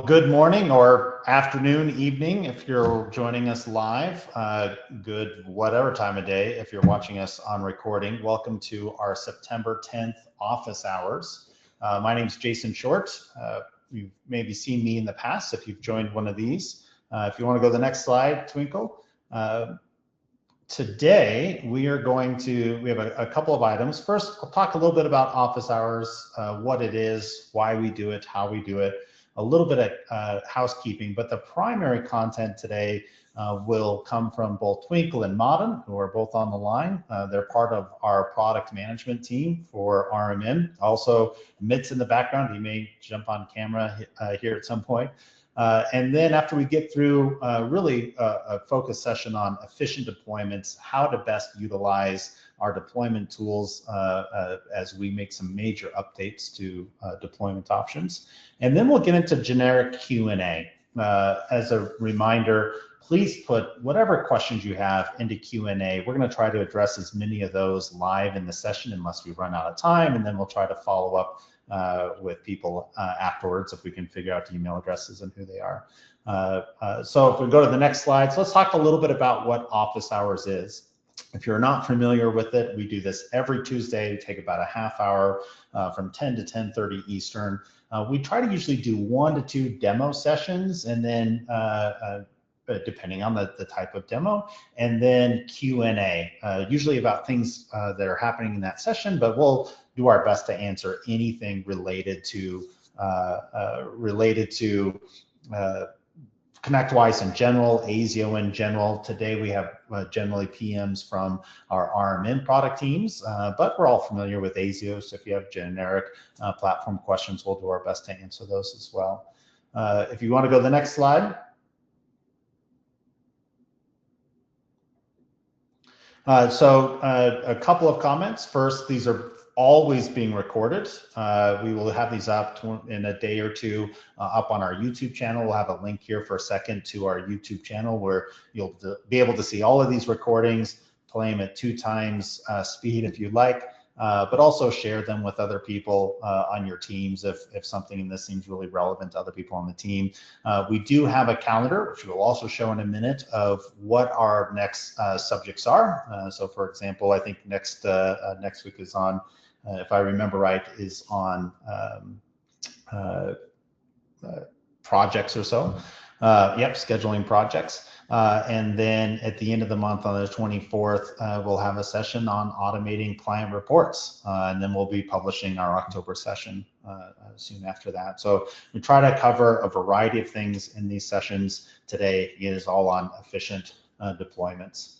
good morning or afternoon, evening if you're joining us live. Good whatever time of day if you're watching us on recording. Welcome to our September 10th office hours. My name is Jason Short. You've maybe seen me in the past if you've joined one of these. If you want to go to the next slide, Twinkle. Today we have a couple of items. First, I'll talk a little bit about office hours, what it is, why we do it, how we do it, a little bit of housekeeping, but the primary content today will come from both Twinkle and Madan, who are both on the line. They're part of our product management team for RMM. Also, Mit's in the background. He may jump on camera here at some point. And then after we get through really a focus session on efficient deployments, how to best utilize our deployment tools as we make some major updates to deployment options. And then we'll get into generic Q&A. As a reminder, please put whatever questions you have into Q&A. We're going to try to address as many of those live in the session unless we run out of time, and then we'll try to follow up with people afterwards if we can figure out the email addresses and who they are. So if we go to the next slide, so let's talk a little bit about what office hours is. If you're not familiar with it, we do this every Tuesday. We take about a half hour from 10 to 10:30 Eastern. We try to usually do 1 to 2 demo sessions, and then depending on the type of demo, and then Q&A, usually about things that are happening in that session, but we'll do our best to answer anything related to ConnectWise in general, ASIO in general. Today we have generally PMs from our RMM product teams, but we're all familiar with ASIO, so if you have generic platform questions, we'll do our best to answer those as well. If you want to go to the next slide. So a couple of comments. First, these are always being recorded. We will have these up in a day or two up on our YouTube channel. We'll have a link here for a second to our YouTube channel where you'll be able to see all of these recordings, play them at 2 times speed if you'd like, but also share them with other people on your teams if something in this seems really relevant to other people on the team. We do have a calendar, which we'll also show in a minute, of what our next subjects are. So for example, I think next week is on, if I remember right, is on projects or so. Yep, scheduling projects. And then at the end of the month on the 24th, we'll have a session on automating client reports. And then we'll be publishing our October session soon after that. So we try to cover a variety of things in these sessions. Today it is all on efficient deployments.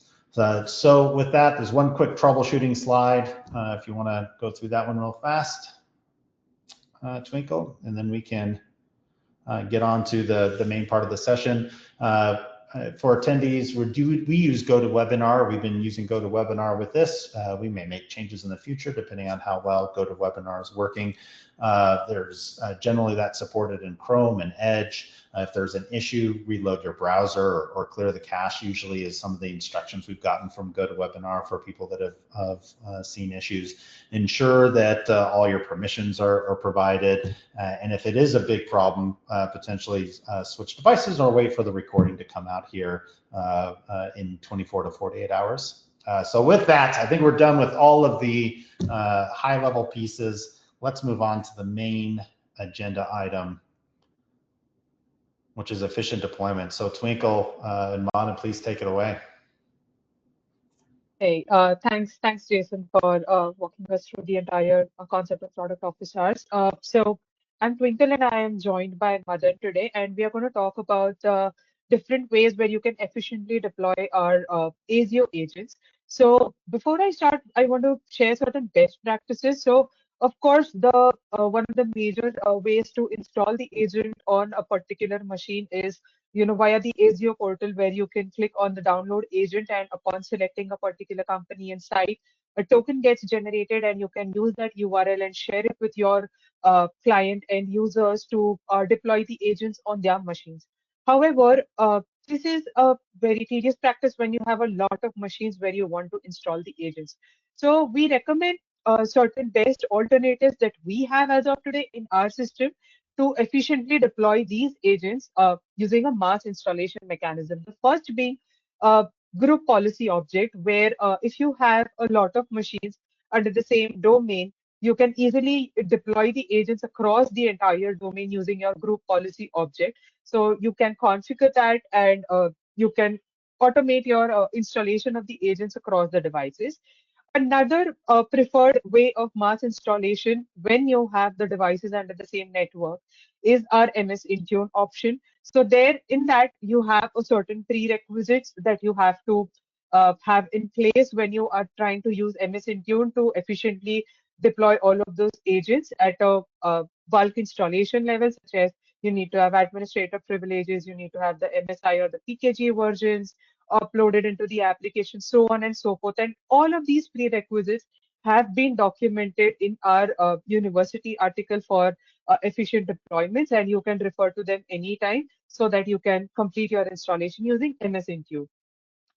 So with that, there's one quick troubleshooting slide. If you want to go through that one real fast, Twinkle, and then we can get on to the main part of the session. For attendees, we use GoToWebinar. We've been using GoToWebinar with this. We may make changes in the future depending on how well GoToWebinar is working. There's generally that's supported in Chrome and Edge. If there's an issue, reload your browser or clear the cache usually is some of the instructions we've gotten from GoToWebinar for people that have seen issues. Ensure that all your permissions are provided. And if it is a big problem, potentially switch devices or wait for the recording to come out here in 24 to 48 hours. So with that, I think we're done with all of the high-level pieces. Let's move on to the main agenda item, which is efficient deployment. So Twinkle and Madan, please take it away. Hey, thanks, Jason, for walking us through the entire concept of product office hours. So I'm Twinkle, and I am joined by Madan today, and we are going to talk about different ways where you can efficiently deploy our ASIO agents. So before I start, I want to share certain best practices. So of course, the one of the major ways to install the agent on a particular machine is, via the ASIO portal, where you can click on the download agent, and upon selecting a particular company and site, a token gets generated, and you can use that URL and share it with your client and users to deploy the agents on their machines. However, this is a very tedious practice when you have a lot of machines where you want to install the agents. So we recommend certain best alternatives that we have as of today in our system to efficiently deploy these agents using a mass installation mechanism. The first being a group policy object, where if you have a lot of machines under the same domain, you can easily deploy the agents across the entire domain using your group policy object. So you can configure that, and you can automate your installation of the agents across the devices. Another preferred way of mass installation when you have the devices under the same network is our MS Intune option. So there, in that, you have a certain prerequisites that you have to have in place when you are trying to use MS Intune to efficiently deploy all of those agents at a bulk installation level, such as you need to have administrator privileges, you need to have the MSI or the PKG versions uploaded into the application, so on and so forth. And all of these prerequisites have been documented in our university article for efficient deployments, and you can refer to them anytime so that you can complete your installation using MS Intune.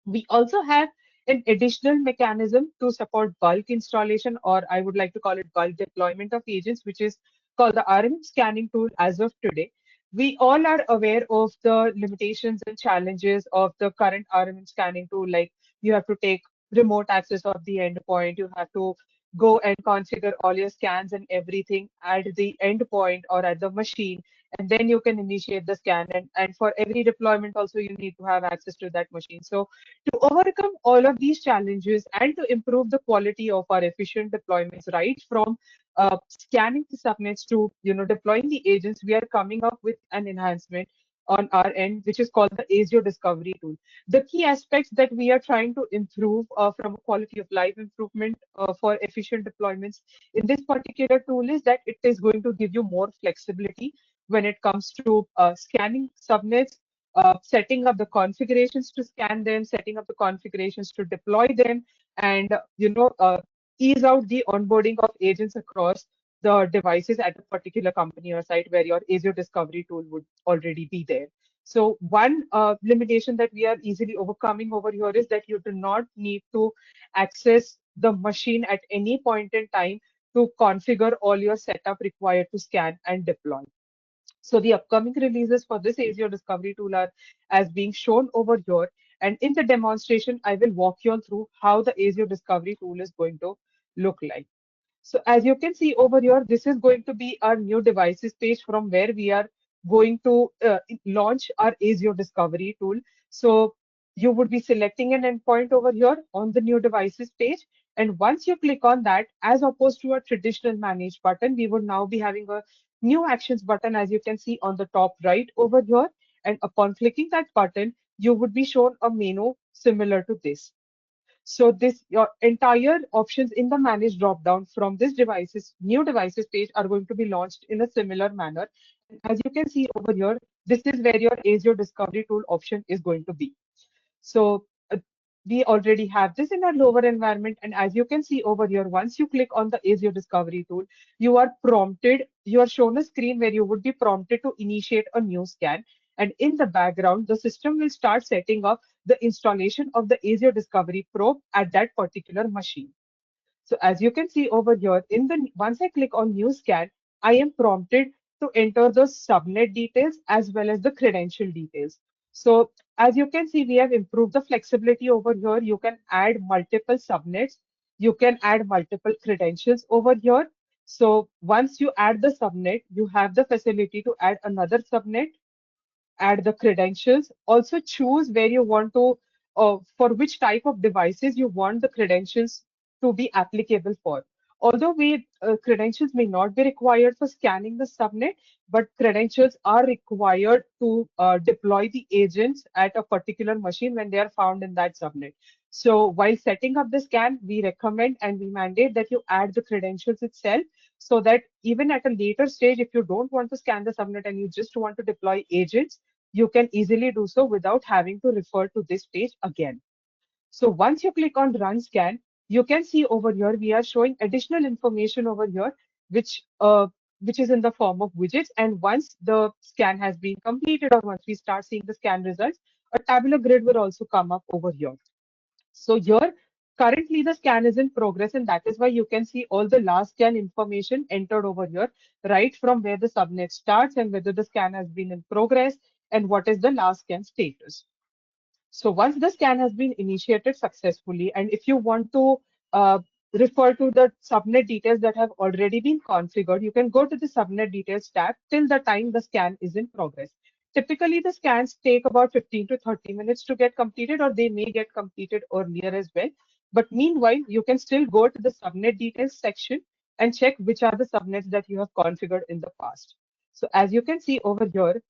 We also have an additional mechanism to support bulk installation, or I would like to call it bulk deployment of agents, which is called the RMM scanning tool as of today. We all are aware of the limitations and challenges of the current RMM scanning tool, like you have to take remote access of the endpoint, you have to go and configure all your scans and everything at the endpoint or at the machine, and then you can initiate the scan. And for every deployment also, you need to have access to that machine. So to overcome all of these challenges and to improve the quality of our efficient deployments, right from scanning the subnets to deploying the agents, we are coming up with an enhancement on our end, which is called the ASIO Discovery tool. The key aspects that we are trying to improve from a quality of life improvement for efficient deployments in this particular tool is that it is going to give you more flexibility when it comes to scanning subnets, setting up the configurations to scan them, setting up the configurations to deploy them, and ease out the onboarding of agents across the devices at a particular company or site where your ASIO discovery tool would already be there. So one limitation that we are easily overcoming over here is that you do not need to access the machine at any point in time to configure all your setup required to scan and deploy. So the upcoming releases for this ASIO discovery tool are as being shown over here. And in the demonstration, I will walk you all through how the ASIO discovery tool is going to look like. So as you can see over here, this is going to be our new devices page from where we are going to launch our ASIO discovery tool. So you would be selecting an endpoint over here on the new devices page. And once you click on that, as opposed to a traditional manage button, we would now be having a new actions button, as you can see on the top right over here. And upon clicking that button, you would be shown a menu similar to this. So this your entire options in the manage dropdown from this devices, new devices page are going to be launched in a similar manner. And as you can see over here, this is where your ASIO discovery tool option is going to be. So we already have this in our lower environment. And as you can see over here, once you click on the ASIO discovery tool, you are prompted, you are shown a screen where you would be prompted to initiate a new scan. And in the background, the system will start setting up the installation of the ASIO discovery probe at that particular machine. So as you can see over here, once I click on new scan, I am prompted to enter the subnet details as well as the credential details. So as you can see, we have improved the flexibility over here. You can add multiple subnets. You can add multiple credentials over here. So once you add the subnet, you have the facility to add another subnet, add the credentials, also choose where you want to, for which type of devices you want the credentials to be applicable for. Although credentials may not be required for scanning the subnet, but credentials are required to deploy the agents at a particular machine when they are found in that subnet. So while setting up the scan, we recommend and we mandate that you add the credentials itself, so that even at a later stage, if you don't want to scan the subnet and you just want to deploy agents, you can easily do so without having to refer to this page again. So once you click on run scan, you can see over here, we are showing additional information over here, which is in the form of widgets. And once the scan has been completed, or once we start seeing the scan results, a tabular grid will also come up over here. So here, currently the scan is in progress, and that is why you can see all the last scan information entered over here, right from where the subnet starts and whether the scan has been in progress and what is the last scan status. So once the scan has been initiated successfully, and if you want to uh, refer to the subnet details that have already been configured, you can go to the subnet details tab till the time the scan is in progress. Typically, the scans take about 15 to 30 minutes to get completed, or they may get completed earlier as well. But meanwhile, you can still go to the subnet details section and check which are the subnets that you have configured in the past. So as you can see over here,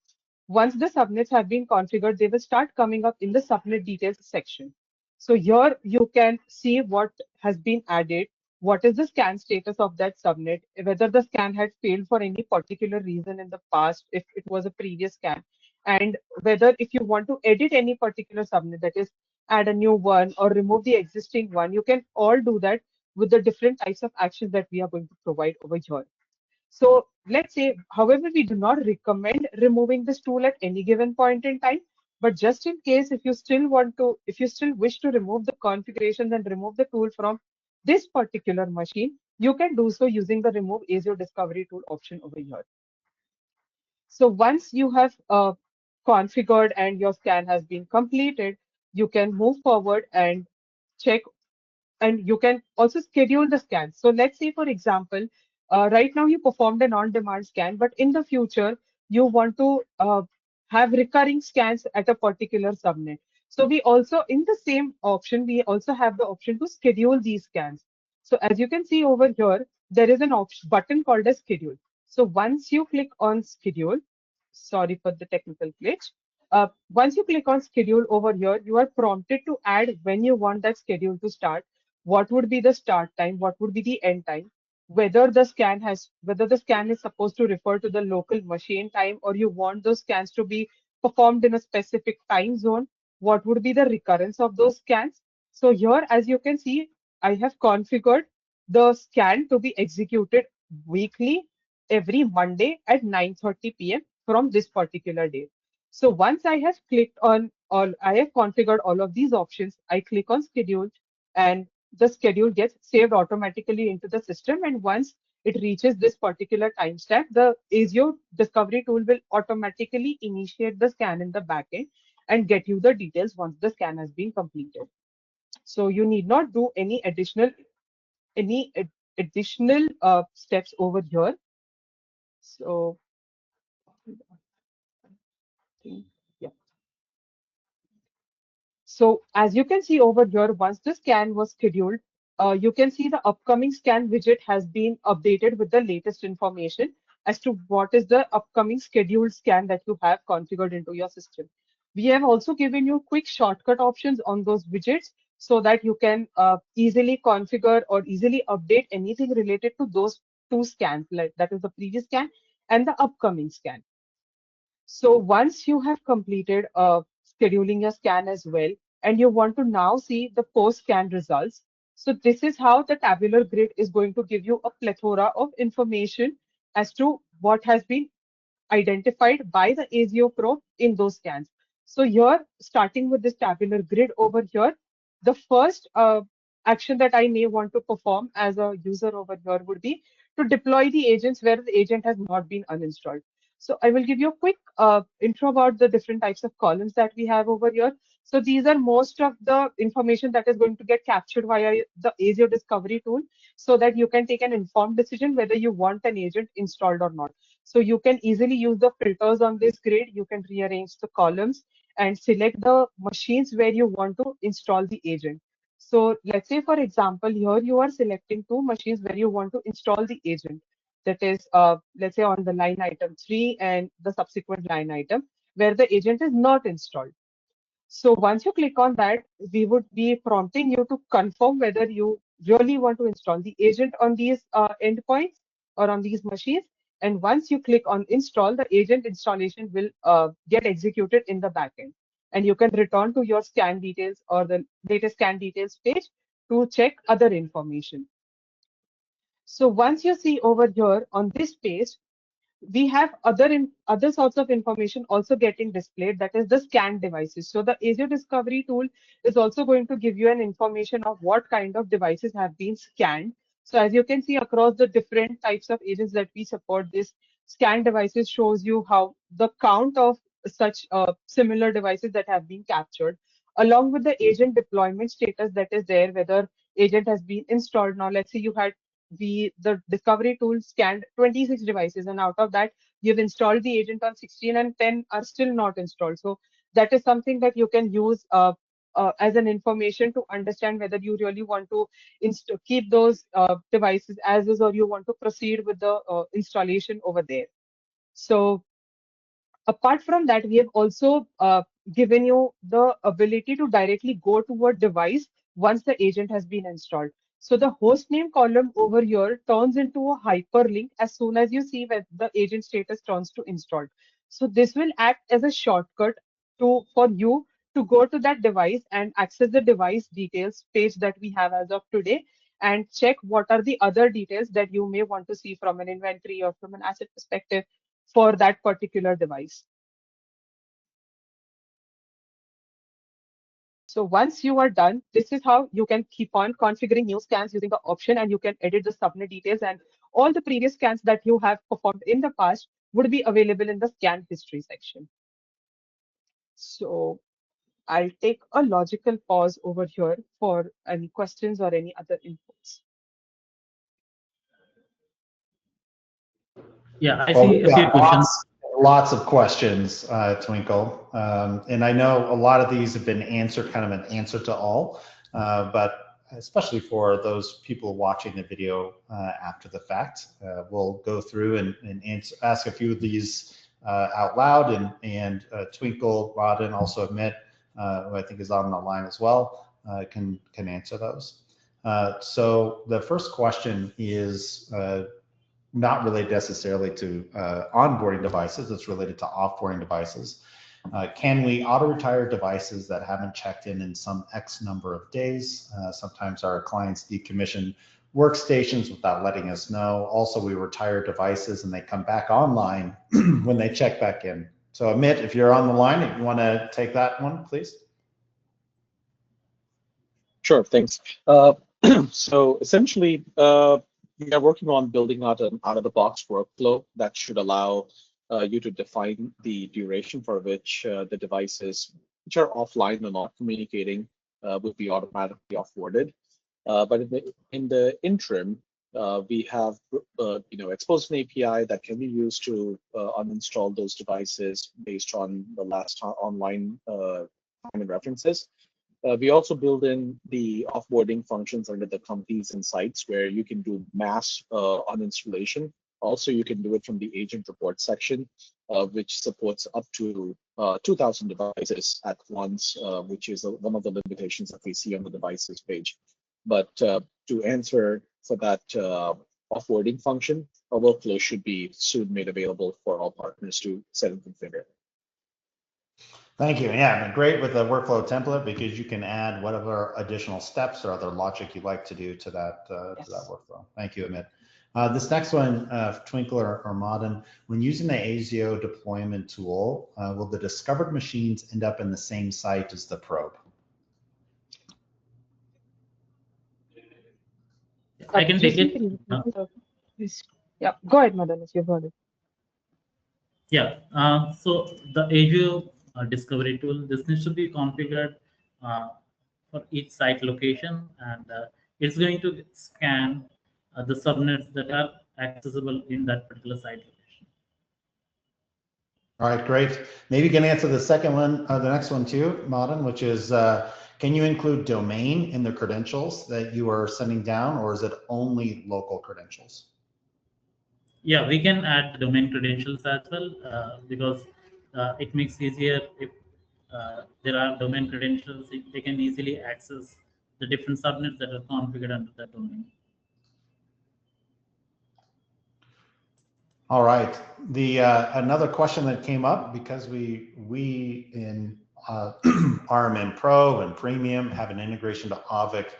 once the subnets have been configured, they will start coming up in the subnet details section. So here you can see what has been added, what is the scan status of that subnet, whether the scan had failed for any particular reason in the past, if it was a previous scan, and whether if you want to edit any particular subnet, that is add a new one or remove the existing one, you can all do that with the different types of actions that we are going to provide over here. So let's say, however, we do not recommend removing this tool at any given point in time. But just in case, if you still want to, if you still wish to remove the configurations and remove the tool from this particular machine, you can do so using the remove ASIO discovery tool option over here. So once you have configured and your scan has been completed, you can move forward and check, and you can also schedule the scans. So let's say, for example, right now you performed an on-demand scan, but in the future you want to have recurring scans at a particular subnet. So we also, in the same option, we also have the option to schedule these scans. So as you can see over here, there is an option button called as schedule. So once you click on schedule, sorry for the technical glitch. Once you click on schedule over here, you are prompted to add when you want that schedule to start, what would be the start time, what would be the end time, whether the scan is supposed to refer to the local machine time, or you want those scans to be performed in a specific time zone, what would be the recurrence of those scans. So here, as you can see, I have configured the scan to be executed weekly every Monday at 9:30 p.m. from this particular day. So once I have clicked on all, I have configured all of these options, I click on schedule, and the schedule gets saved automatically into the system. And once it reaches this particular timestamp, the ASIO discovery tool will automatically initiate the scan in the backend and get you the details once the scan has been completed. So you need not do any additional steps over here. So yeah. So as you can see over here, once the scan was scheduled, you can see the upcoming scan widget has been updated with the latest information as to what is the upcoming scheduled scan that you have configured into your system. We have also given you quick shortcut options on those widgets so that you can easily configure or easily update anything related to those two scans, like that is the previous scan and the upcoming scan. So once you have completed scheduling your scan as well, and you want to now see the post-scan results. So this is how the tabular grid is going to give you a plethora of information as to what has been identified by the ASIO probe in those scans. So here, starting with this tabular grid over here, the first action that I may want to perform as a user over here would be to deploy the agents where the agent has not been uninstalled. So I will give you a quick intro about the different types of columns that we have over here. So these are most of the information that is going to get captured via the ASIO discovery tool so that you can take an informed decision whether you want an agent installed or not. So you can easily use the filters on this grid. You can rearrange the columns and select the machines where you want to install the agent. So let's say, for example, here you are selecting two machines where you want to install the agent. That is, let's say on the line item 3 and the subsequent line item where the agent is not installed. So once you click on that, we would be prompting you to confirm whether you really want to install the agent on these endpoints or on these machines. And once you click on install, the agent installation will get executed in the backend. And you can return to your scan details or the latest scan details page to check other information. So once you see over here on this page, we have other sorts of information also getting displayed, that is the scanned devices. So the agent discovery tool is also going to give you an information of what kind of devices have been scanned. So as you can see across the different types of agents that we support, this scanned devices shows you how the count of such similar devices that have been captured, along with the agent deployment status that is there, whether agent has been installed. Now let's say you had the discovery tool scanned 26 devices, and out of that you've installed the agent on 16 and 10 are still not installed. So that is something that you can use as an information to understand whether you really want to keep those devices as is, or you want to proceed with the installation over there. So apart from that, we have also given you the ability to directly go to a device once the agent has been installed. So the host name column over here turns into a hyperlink as soon as you see when the agent status turns to installed. So this will act as a shortcut for you to go to that device and access the device details page that we have as of today, and check what are the other details that you may want to see from an inventory or from an asset perspective for that particular device. So once you are done, this is how you can keep on configuring new scans using the option, and you can edit the subnet details, and all the previous scans that you have performed in the past would be available in the scan history section. So I'll take a logical pause over here for any questions or any other inputs. Yeah, I Well, see we've a few got questions. lots of questions, Twinkle. And I know a lot of these have been answered, kind of an answer to all, but especially for those people watching the video after the fact, we'll go through and ask a few of these out loud, and Twinkle, Rod, and also Amit, who I think is on the line as well, can answer those. So the first question is not related necessarily to onboarding devices, it's related to offboarding devices. Can we auto-retire devices that haven't checked in some X number of days? Sometimes our clients decommission workstations without letting us know. Also, we retire devices and they come back online when they check back in. So Amit, if you're on the line, if you want to take that one, please. Sure, thanks. So essentially, we are working on building out an out-of-the-box workflow that should allow you to define the duration for which the devices which are offline and not communicating will be automatically offboarded. But in the interim, we have exposed an API that can be used to uninstall those devices based on the last online time and references. We also build in the offboarding functions under the companies and sites where you can do mass uninstallation. Also, you can do it from the agent report section, which supports up to 2,000 devices at once, which is one of the limitations that we see on the devices page. But to answer for that offboarding function, a workflow should be soon made available for all partners to set and configure. Thank you. Yeah, great with the workflow template because you can add whatever additional steps or other logic you'd like to do to that workflow. Thank you, Amit. This next one, Twinkle or Modern, when using the ASIO deployment tool, will the discovered machines end up in the same site as the probe? I can take it. Yeah, go ahead, Madan, if you've heard it. Yeah, so the ASIO discovery tool, this needs to be configured for each site location, and it's going to scan the subnets that are accessible in that particular site location. All right, great. Maybe you can answer the second one, the next one too, Modern, which is, can you include domain in the credentials that you are sending down, or is it only local credentials? Yeah, we can add domain credentials as well because it makes easier if there are domain credentials, they can easily access the different subnets that are configured under that domain. All right. The another question that came up, because we in RMN Pro and Premium have an integration to Auvik.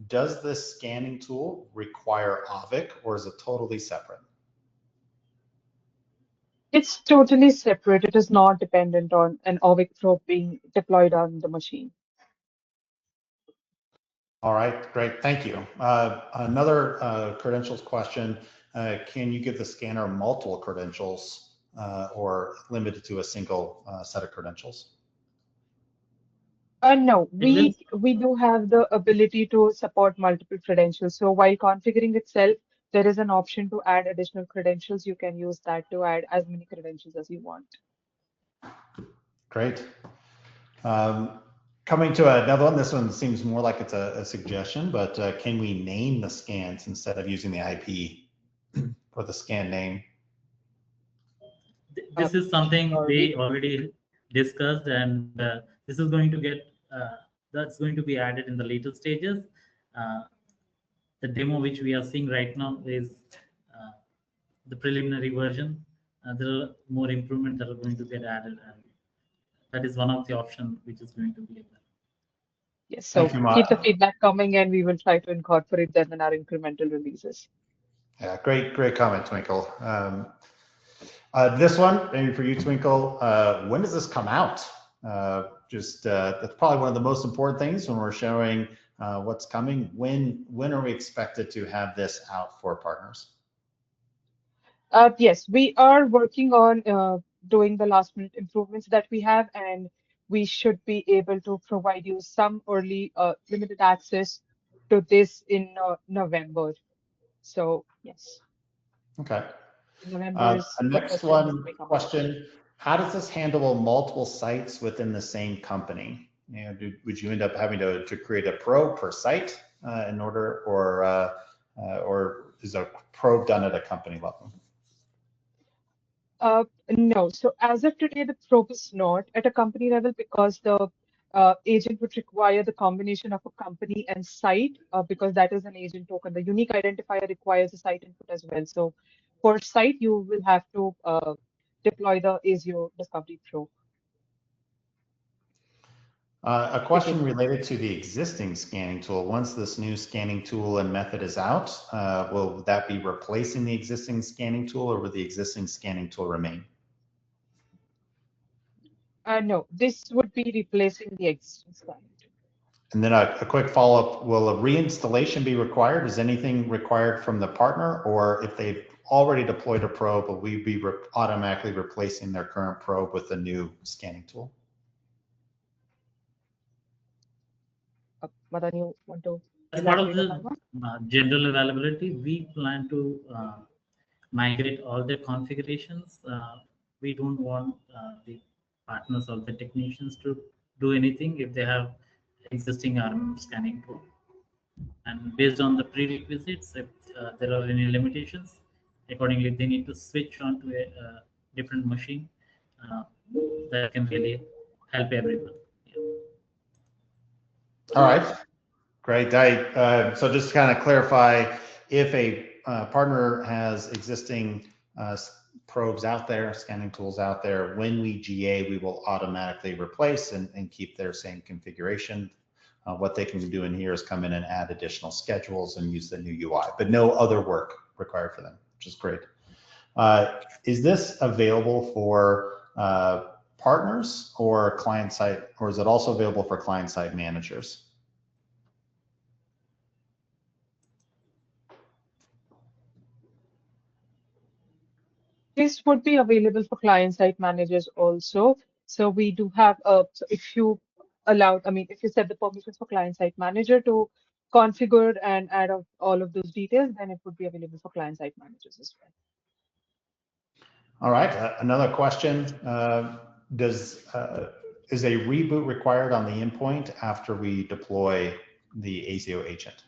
Does this scanning tool require Auvik, or is it totally separate? It's totally separate. It is not dependent on an OVIC probe being deployed on the machine. All right, great, thank you. Another credentials question, can you give the scanner multiple credentials or limited to a single set of credentials? No, It we do have the ability to support multiple credentials. So while configuring itself, there is an option to add additional credentials. You can use that to add as many credentials as you want. Great. Coming to another one, this one seems more like it's a suggestion, but can we name the scans instead of using the IP for the scan name? this is something Or they already discussed, and this is going to get that's going to be added in the later stages. Uh, the demo which we are seeing right now is uh, the preliminary version. There are more improvements that are going to get added, and that is one of the options which is going to be there. yes, so Thank you, keep the Mark. feedback coming and we will try to incorporate them in our incremental releases. Yeah, great comment, Twinkle. This one, maybe for you, Twinkle, when does this come out? That's probably one of the most important things when we're showing what's coming. When are we expected to have this out for partners? Yes, we are working on doing the last minute improvements that we have, and we should be able to provide you some early limited access to this in November. So yes, Okay. November is The the next first time this one may come out. question, how does this handle multiple sites within the same company? You know, would you end up having to create a probe per site in order, or is a probe done at a company level? No, so as of today, the probe is not at a company level because the agent would require the combination of a company and site because that is an agent token. The unique identifier requires a site input as well. So for site, you will have to deploy the ASIO Discovery Probe. A question related to the existing scanning tool. Once this new scanning tool and method is out, will that be replacing the existing scanning tool, or will the existing scanning tool remain? No, this would be replacing the existing scanning tool. And then a quick follow-up, will a reinstallation be required? Is anything required from the partner, or if they've already deployed a probe, will we be automatically replacing their current probe with a new scanning tool? Madan, you want to As part of elaborate on the that one? general availability, we plan to migrate all the configurations. We don't want the partners or the technicians to do anything if they have existing RM scanning tool. And based on the prerequisites, if there are any limitations, accordingly they need to switch on to a different machine uh, that can really help everyone. Yeah. All right, great. So just to kind of clarify, if a partner has existing probes out there, scanning tools out there, when we GA, we will automatically replace and keep their same configuration. What they can do in here is come in and add additional schedules and use the new UI, but no other work required for them, which is great. Is this available for partners or client side, or is it also available for client side managers? This would be available for client-side managers also. So we do have so if you if you set the permissions for client-side manager to configure and add all of those details, then it would be available for client-side managers as well. All right, another question. Is a reboot required on the endpoint after we deploy the ASIO agent?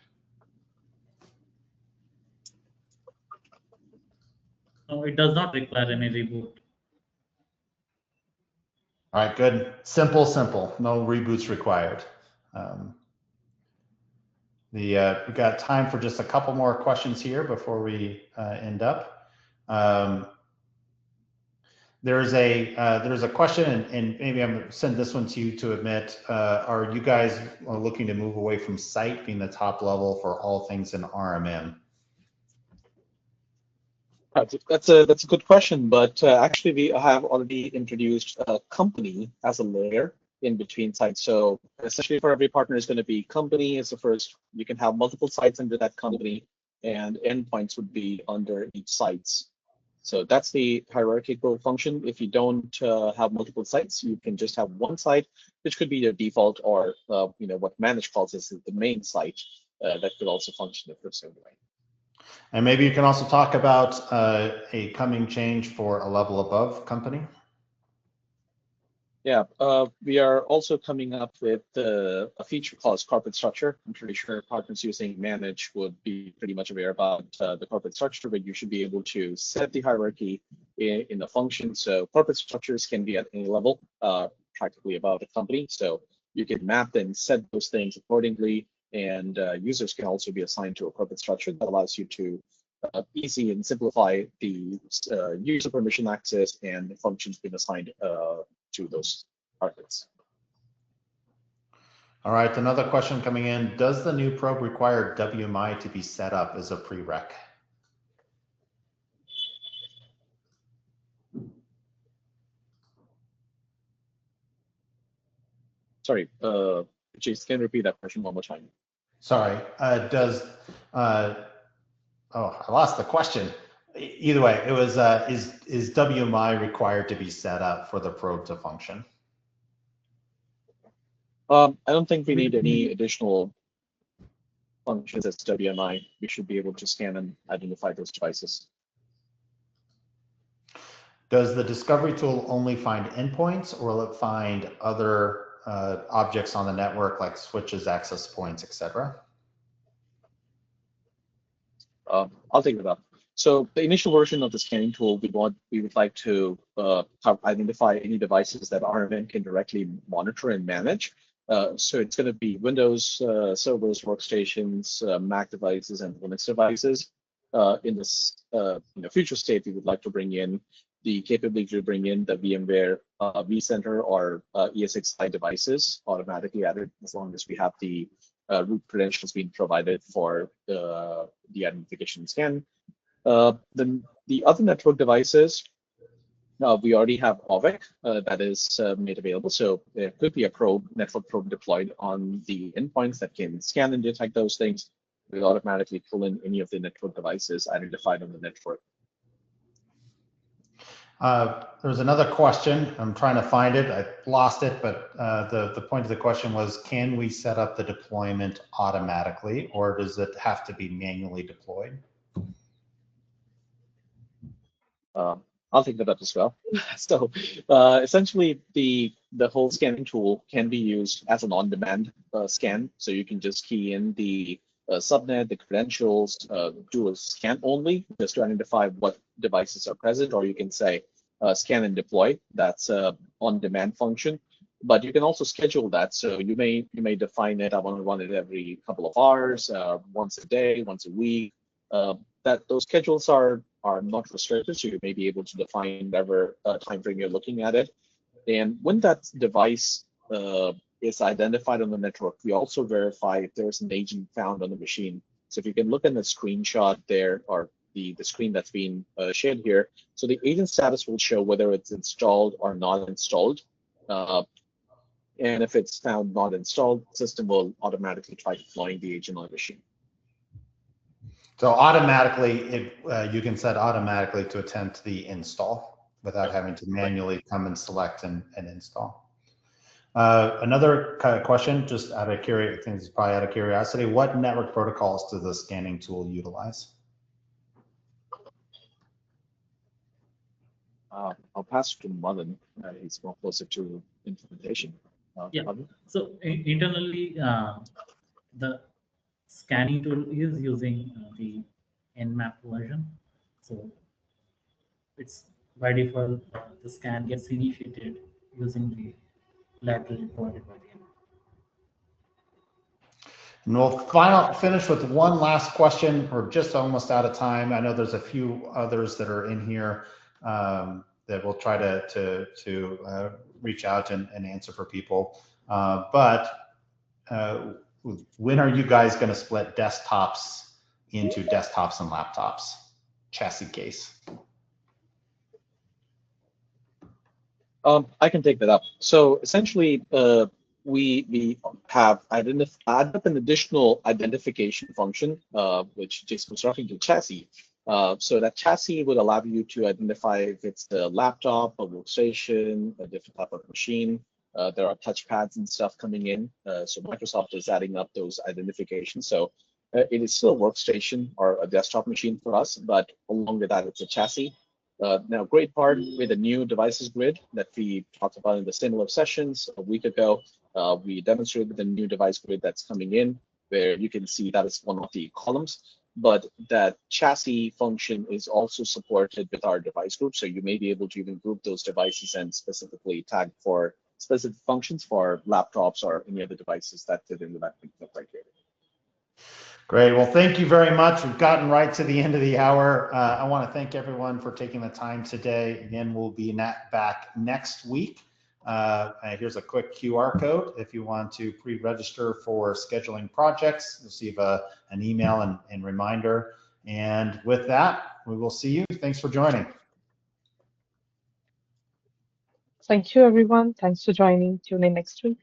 No, it does not require any reboot. All right, good. Simple. No reboots required. We got time for just a couple more questions here before we end up. There's a question, and maybe I'm going to send this one to you to admit. Are you guys looking to move away from site being the top level for all things in RMM? That's a good question, but actually we have already introduced a company as a layer in between sites. So essentially, for every partner is going to be company as the first. You can have multiple sites under that company, and endpoints would be under each sites. So that's the hierarchical function. If you don't have multiple sites, you can just have one site, which could be your default, or what Manage calls is the main site that could also function the same way. And maybe you can also talk about a coming change for a level above company. Yeah, we are also coming up with a feature called corporate structure. I'm pretty sure partners using Manage would be pretty much aware about the corporate structure, but you should be able to set the hierarchy in the function. So corporate structures can be at any level, practically above the company. So you can map and set those things accordingly, and users can also be assigned to a corporate structure that allows you to easy and simplify the user permission access and the functions being assigned to those targets. All right, another question coming in. Does the new probe require WMI to be set up as a prereq? Sorry, Jason, can you repeat that question one more time? Sorry, oh, I lost the question. Either way, it was, is WMI required to be set up for the probe to function? I don't think we need any additional functions as WMI. We should be able to scan and identify those devices. Does the discovery tool only find endpoints, or will it find other objects on the network like switches, access points, etc.? I'll take it up. So the initial version of the scanning tool, we would like to identify any devices that RMN can directly monitor and manage. So it's going to be Windows servers, workstations, Mac devices, and Linux devices. In this future state, we would like to bring in the capability to bring in the VMware vCenter or ESXi devices automatically added, as long as we have the root credentials being provided for the identification scan. Then the other network devices, we already have OVEC that is made available. So there could be a network probe deployed on the endpoints that can scan and detect those things. We automatically pull in any of the network devices identified on the network. There's another question. I'm trying to find it. I lost it, but the point of the question was, can we set up the deployment automatically, or does it have to be manually deployed? I'll take that up as well. So essentially, the whole scanning tool can be used as an on-demand scan. So you can just key in the subnet, the credentials, do a scan only just to identify what devices are present, or you can say scan and deploy. That's on-demand function. But you can also schedule that. So you may define it. I want to run it every couple of hours, once a day, once a week. Those schedules are not restricted, so you may be able to define whatever time frame you're looking at it. And when that device is identified on the network, we also verify if there's an agent found on the machine. So if you can look at the screenshot there, or the screen that's being shared here, so the agent status will show whether it's installed or not installed. And if it's found not installed, the system will automatically try deploying the agent on the machine. So automatically, you can set automatically to attempt the install without having to manually come and select and install. Another kind of question, just out of curiosity, I think it's probably out of curiosity, what network protocols does the scanning tool utilize? I'll pass to Madan. He's more closer to implementation. Yeah. Madan? So internally, the scanning tool is using the Nmap version. So it's by default, the scan gets initiated using the library provided by the Nmap. And we'll finish with one last question. We're just almost out of time. I know there's a few others that are in here that we'll try to reach out and answer for people. When are you guys going to split desktops into desktops and laptops? chassis case? I can take that up. So essentially, we have added an additional identification function, which Jason was referring to chassis. So that chassis would allow you to identify if it's a laptop, a workstation, a different type of machine. There are touchpads and stuff coming in. So Microsoft is adding up those identifications. So it is still a workstation or a desktop machine for us, but along with that, it's a chassis. Now, great part with the new devices grid that we talked about in the similar sessions a week ago. We demonstrated the new device grid that's coming in, where you can see that is one of the columns, but that chassis function is also supported with our device group. So you may be able to even group those devices and specifically tag for specific functions for laptops or any other devices that fit into that criteria. Great. Well, thank you very much. We've gotten right to the end of the hour. I want to thank everyone for taking the time today. Again, we'll be back next week. Here's a quick QR code if you want to pre-register for scheduling projects. Receive an email and reminder. And with that, we will see you. Thanks for joining. Thank you, everyone. Thanks for joining. Tune in next week.